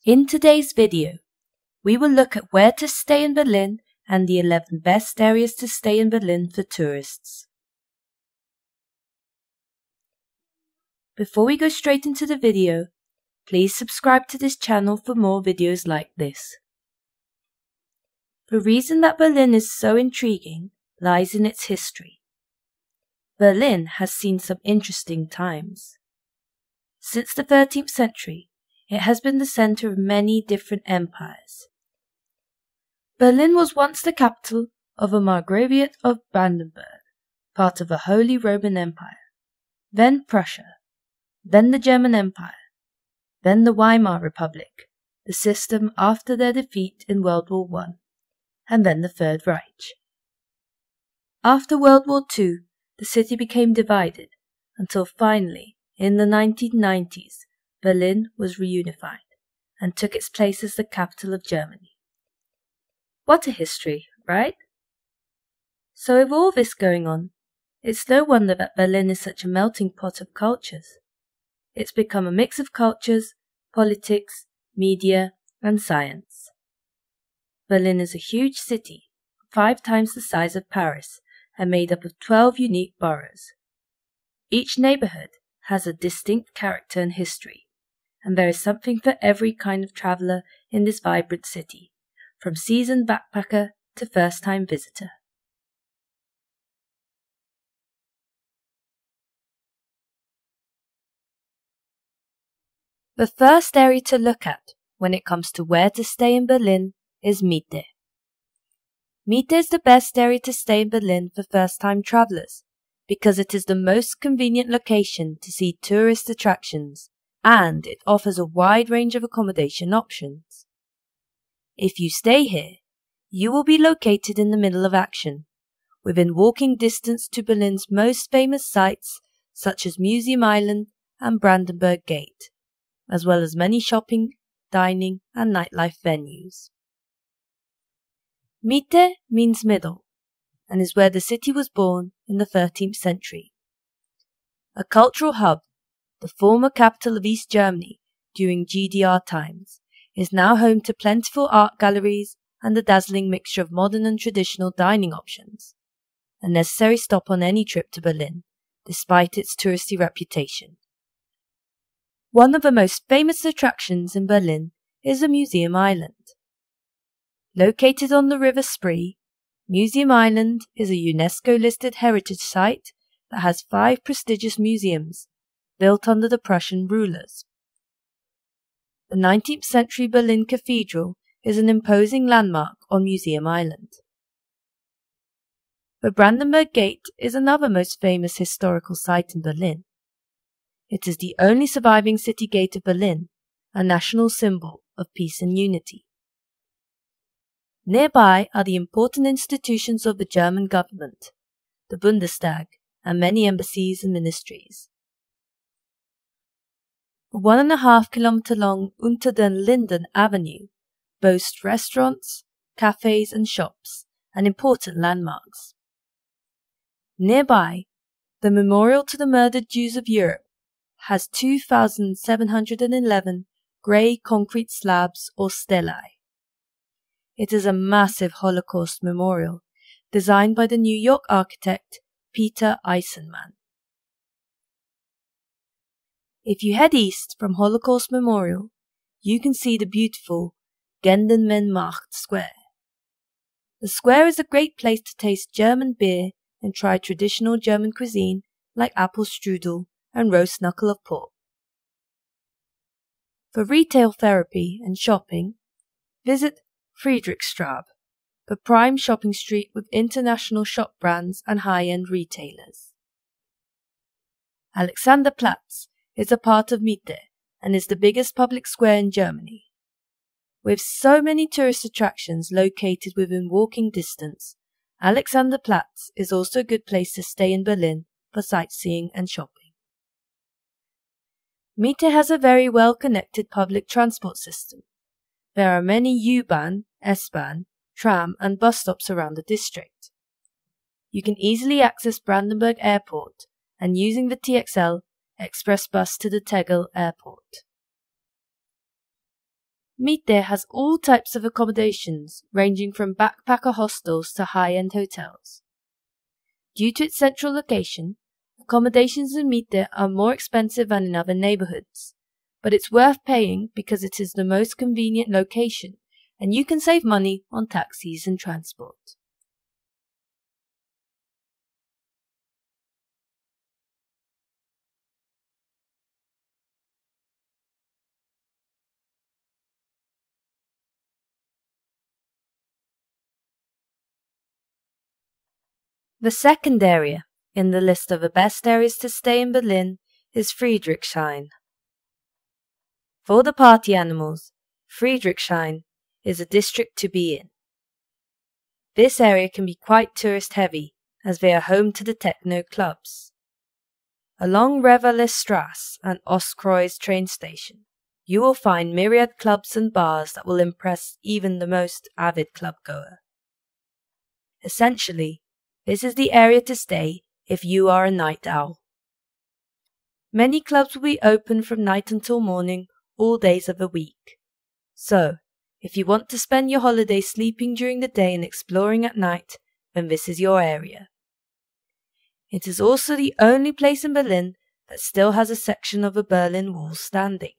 In today's video, we will look at where to stay in Berlin and the 11 best areas to stay in Berlin for tourists. Before we go straight into the video, please subscribe to this channel for more videos like this. The reason that Berlin is so intriguing lies in its history. Berlin has seen some interesting times. Since the 13th century, it has been the center of many different empires. Berlin was once the capital of a Margraviate of Brandenburg, part of the Holy Roman Empire, then Prussia, then the German Empire, then the Weimar Republic, the system after their defeat in World War I, and then the Third Reich. After World War II, the city became divided until finally, in the 1990s, Berlin was reunified and took its place as the capital of Germany. What a history, right? So with all this going on, it's no wonder that Berlin is such a melting pot of cultures. It's become a mix of cultures, politics, media, and science. Berlin is a huge city, 5 times the size of Paris, and made up of 12 unique boroughs. Each neighborhood has a distinct character and history, and there is something for every kind of traveler in this vibrant city, from seasoned backpacker to first-time visitor. The first area to look at when it comes to where to stay in Berlin is Mitte. Mitte is the best area to stay in Berlin for first-time travelers because it is the most convenient location to see tourist attractions and it offers a wide range of accommodation options. If you stay here, you will be located in the middle of action, within walking distance to Berlin's most famous sites such as Museum Island and Brandenburg Gate, as well as many shopping, dining and nightlife venues. Mitte means middle, and is where the city was born in the 13th century. A cultural hub, the former capital of East Germany during GDR times, is now home to plentiful art galleries and a dazzling mixture of modern and traditional dining options, a necessary stop on any trip to Berlin, despite its touristy reputation. One of the most famous attractions in Berlin is the Museum Island. Located on the River Spree, Museum Island is a UNESCO-listed heritage site that has 5 prestigious museums built under the Prussian rulers. The 19th century Berlin Cathedral is an imposing landmark on Museum Island. The Brandenburg Gate is another most famous historical site in Berlin. It is the only surviving city gate of Berlin, a national symbol of peace and unity. Nearby are the important institutions of the German government, the Bundestag, and many embassies and ministries. The 1.5 kilometer long Unter den Linden Avenue boasts restaurants, cafes and shops, and important landmarks. Nearby, the Memorial to the Murdered Jews of Europe has 2,711 grey concrete slabs or stelae. It is a massive Holocaust memorial designed by the New York architect Peter Eisenman. If you head east from Holocaust Memorial, you can see the beautiful Gendenmenmarkt Square. The square is a great place to taste German beer and try traditional German cuisine like apple strudel and roast knuckle of pork. For retail therapy and shopping, visit Friedrichstraße, the prime shopping street with international shop brands and high-end retailers. Alexanderplatz is a part of Mitte and is the biggest public square in Germany. With so many tourist attractions located within walking distance, Alexanderplatz is also a good place to stay in Berlin for sightseeing and shopping. Mitte has a very well-connected public transport system. There are many U-Bahn, S-Bahn, tram and bus stops around the district. You can easily access Brandenburg Airport and using the TXL express bus to the Tegel Airport. Miete has all types of accommodations, ranging from backpacker hostels to high-end hotels. Due to its central location, accommodations in Miete are more expensive than in other neighborhoods, but it's worth paying because it is the most convenient location, and you can save money on taxis and transport. The second area in the list of the best areas to stay in Berlin is Friedrichshain. For the party animals, Friedrichshain is a district to be in. This area can be quite tourist-heavy, as they are home to the techno clubs. Along Revelstrasse and Ostkreuz train station, you will find myriad clubs and bars that will impress even the most avid club-goer. Essentially, this is the area to stay if you are a night owl. Many clubs will be open from night until morning, all days of the week. So, if you want to spend your holiday sleeping during the day and exploring at night, then this is your area. It is also the only place in Berlin that still has a section of the Berlin Wall standing.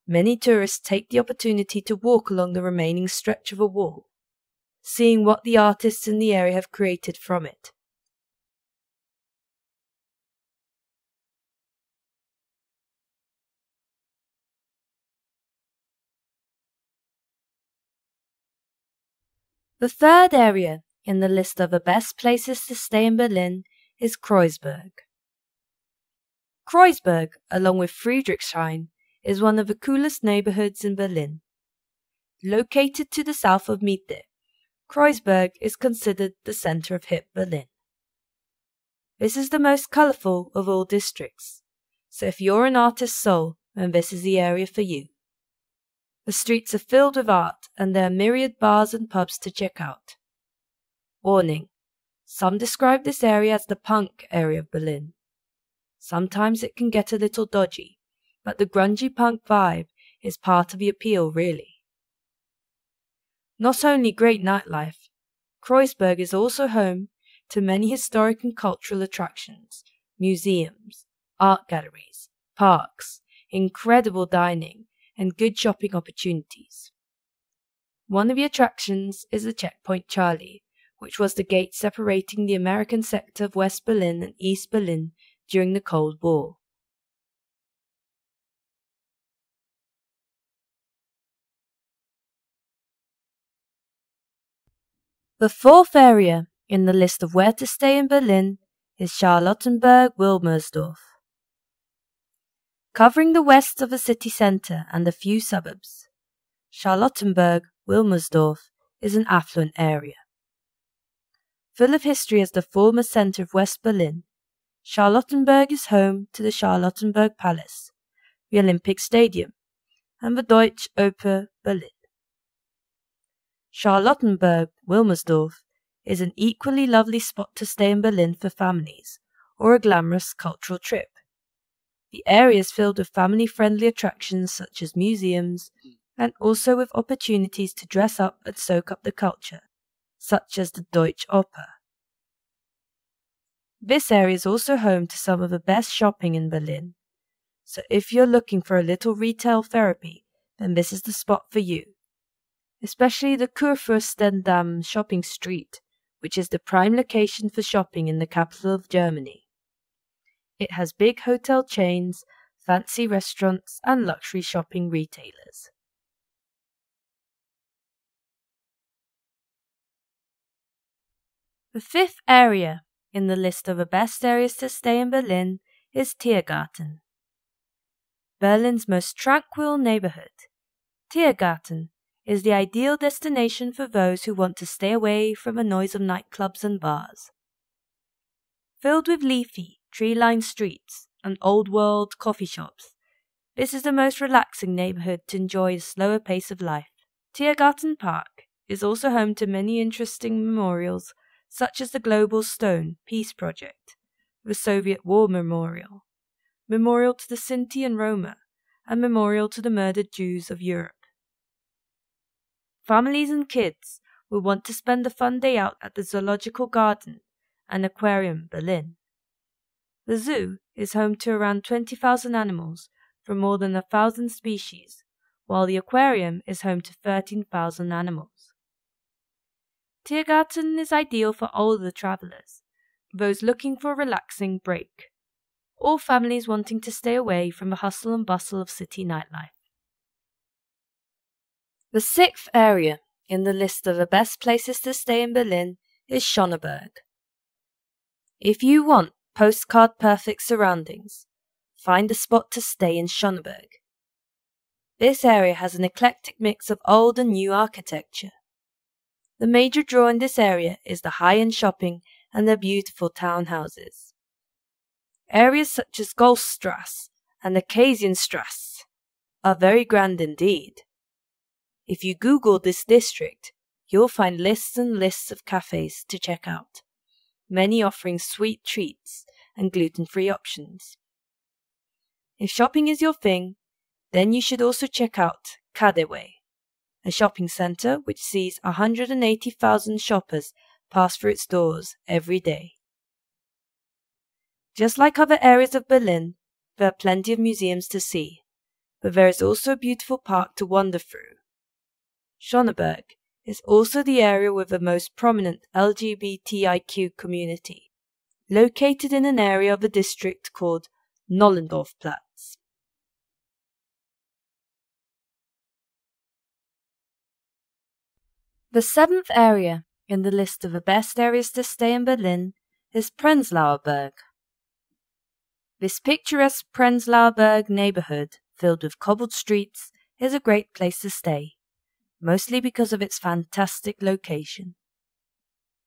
Many tourists take the opportunity to walk along the remaining stretch of the wall, seeing what the artists in the area have created from it. The third area in the list of the best places to stay in Berlin is Kreuzberg. Kreuzberg, along with Friedrichshain, is one of the coolest neighborhoods in Berlin. Located to the south of Miete, Kreuzberg is considered the center of hip Berlin. This is the most colorful of all districts, so if you're an artist's soul, then this is the area for you. The streets are filled with art, and there are myriad bars and pubs to check out. Warning: some describe this area as the punk area of Berlin. Sometimes it can get a little dodgy, but the grungy punk vibe is part of the appeal, really. Not only great nightlife, Kreuzberg is also home to many historic and cultural attractions, museums, art galleries, parks, incredible dining, and good shopping opportunities. One of the attractions is the Checkpoint Charlie, which was the gate separating the American sector of West Berlin and East Berlin during the Cold War. The fourth area in the list of where to stay in Berlin is Charlottenburg-Wilmersdorf. Covering the west of the city centre and a few suburbs, Charlottenburg-Wilmersdorf is an affluent area. Full of history as the former centre of West Berlin, Charlottenburg is home to the Charlottenburg Palace, the Olympic Stadium, and the Deutsche Oper Berlin. Charlottenburg-Wilmersdorf is an equally lovely spot to stay in Berlin for families or a glamorous cultural trip. The area is filled with family-friendly attractions such as museums, and also with opportunities to dress up and soak up the culture, such as the Deutsche Oper. This area is also home to some of the best shopping in Berlin, so if you're looking for a little retail therapy, then this is the spot for you. Especially the Kurfürstendamm shopping street, which is the prime location for shopping in the capital of Germany. It has big hotel chains, fancy restaurants, and luxury shopping retailers. The fifth area in the list of the best areas to stay in Berlin is Tiergarten. Berlin's most tranquil neighborhood, Tiergarten is the ideal destination for those who want to stay away from the noise of nightclubs and bars. Filled with leafy, tree-lined streets and old-world coffee shops, this is the most relaxing neighborhood to enjoy a slower pace of life. Tiergarten Park is also home to many interesting memorials, such as the Global Stone Peace Project, the Soviet War Memorial, Memorial to the Sinti and Roma, and Memorial to the Murdered Jews of Europe. families and kids will want to spend a fun day out at the Zoological Garden and Aquarium Berlin. The zoo is home to around 20,000 animals from more than 1,000 species, while the aquarium is home to 13,000 animals. Tiergarten is ideal for older travelers, those looking for a relaxing break, or families wanting to stay away from the hustle and bustle of city nightlife. The sixth area in the list of the best places to stay in Berlin is Schöneberg. If you want postcard-perfect surroundings, find a spot to stay in Schöneberg. This area has an eclectic mix of old and new architecture. The major draw in this area is the high-end shopping and the beautiful townhouses. Areas such as Golfstrasse and the Kaisenstrasse are very grand indeed. If you Google this district, you'll find lists and lists of cafes to check out, many offering sweet treats and gluten-free options. If shopping is your thing, then you should also check out Kadewe, a shopping center which sees 180,000 shoppers pass through its doors every day. Just like other areas of Berlin, there are plenty of museums to see, but there is also a beautiful park to wander through. Schöneberg is also the area with the most prominent LGBTIQ community, located in an area of the district called Nollendorfplatz. The seventh area in the list of the best areas to stay in Berlin is Prenzlauer Berg. This picturesque Prenzlauer Berg neighborhood, filled with cobbled streets, is a great place to stay, mostly because of its fantastic location.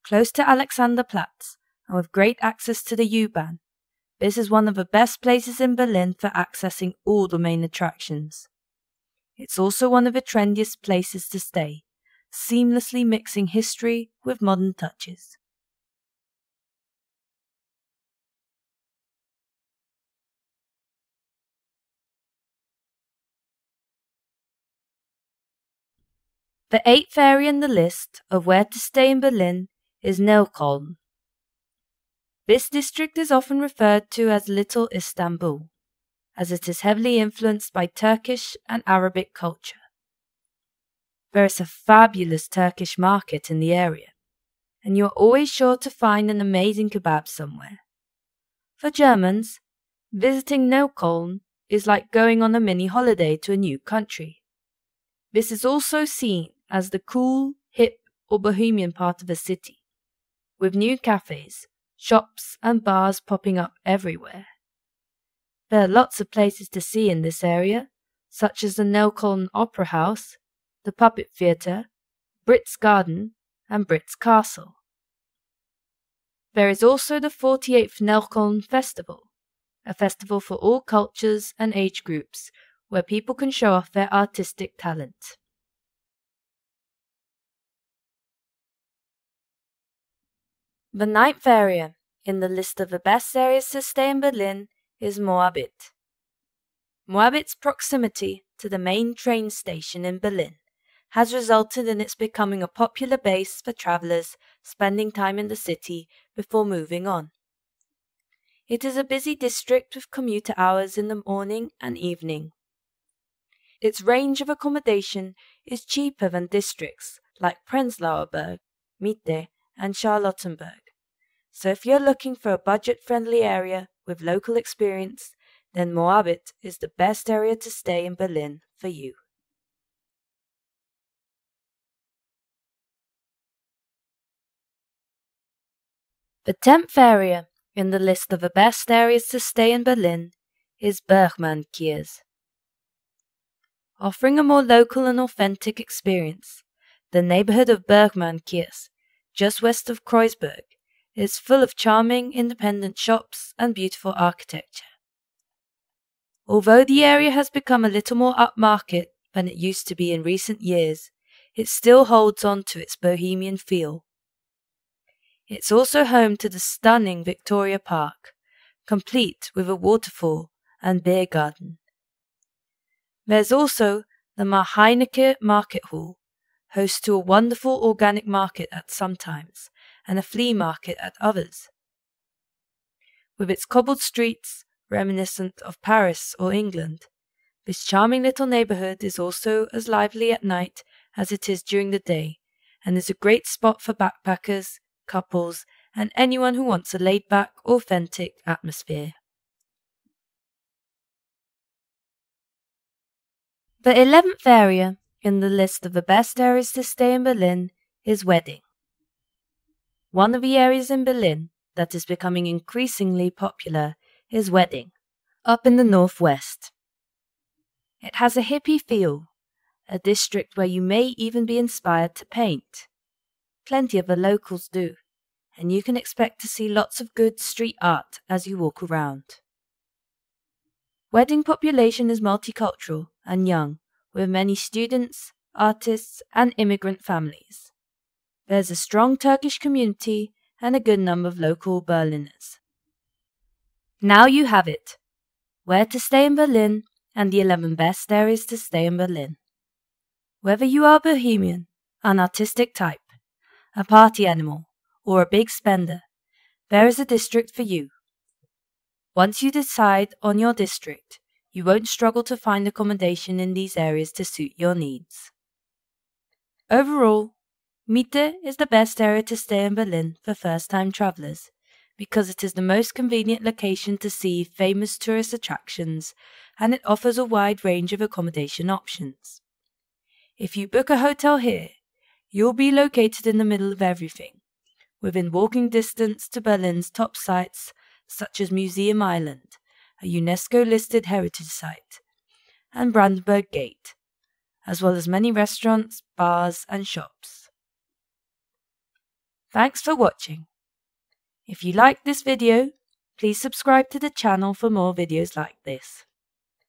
Close to Alexanderplatz and with great access to the U-Bahn, this is one of the best places in Berlin for accessing all the main attractions. It's also one of the trendiest places to stay, seamlessly mixing history with modern touches. The eighth area in the list of where to stay in Berlin is Neukölln. This district is often referred to as Little Istanbul, as it is heavily influenced by Turkish and Arabic culture. There is a fabulous Turkish market in the area, and you are always sure to find an amazing kebab somewhere. For Germans, visiting Neukölln is like going on a mini holiday to a new country. This is also seen as the cool, hip, or bohemian part of the city, with new cafes, shops, and bars popping up everywhere. There are lots of places to see in this area, such as the Neukölln Opera House, the Puppet Theatre, Brits Garden, and Brits Castle. There is also the 48th Neukölln Festival, a festival for all cultures and age groups, where people can show off their artistic talent. The ninth area in the list of the best areas to stay in Berlin is Moabit. Moabit's proximity to the main train station in Berlin has resulted in its becoming a popular base for travelers spending time in the city before moving on. It is a busy district with commuter hours in the morning and evening. Its range of accommodation is cheaper than districts like Prenzlauer Berg, Mitte, and Charlottenburg. So if you're looking for a budget-friendly area with local experience, then Moabit is the best area to stay in Berlin for you. The 10th area in the list of the best areas to stay in Berlin is Bergmannkiez. Offering a more local and authentic experience, the neighborhood of Bergmannkiez, just west of Kreuzberg, is full of charming independent shops and beautiful architecture. Although the area has become a little more upmarket than it used to be in recent years, it still holds on to its bohemian feel. It's also home to the stunning Victoria Park, complete with a waterfall and beer garden. There's also the Mar-Heinecke Market Hall, host to a wonderful organic market at some times, and a flea market at others. With its cobbled streets, reminiscent of Paris or England, this charming little neighborhood is also as lively at night as it is during the day, and is a great spot for backpackers, couples, and anyone who wants a laid-back, authentic atmosphere. The 11th area in the list of the best areas to stay in Berlin is Wedding. One of the areas in Berlin that is becoming increasingly popular is Wedding, up in the northwest. It has a hippie feel, a district where you may even be inspired to paint. Plenty of the locals do, and you can expect to see lots of good street art as you walk around. Wedding population is multicultural and young, with many students, artists, and immigrant families. There's a strong Turkish community and a good number of local Berliners. Now you have it. Where to stay in Berlin and the 11 best areas to stay in Berlin. Whether you are a bohemian, an artistic type, a party animal, or a big spender, there is a district for you. Once you decide on your district, you won't struggle to find accommodation in these areas to suit your needs. Overall, Mitte is the best area to stay in Berlin for first-time travelers, because it is the most convenient location to see famous tourist attractions, and it offers a wide range of accommodation options. If you book a hotel here, you'll be located in the middle of everything, within walking distance to Berlin's top sites such as Museum Island, a UNESCO-listed heritage site, and Brandenburg Gate, as well as many restaurants, bars, and shops. Thanks for watching. If you liked this video, please subscribe to the channel for more videos like this.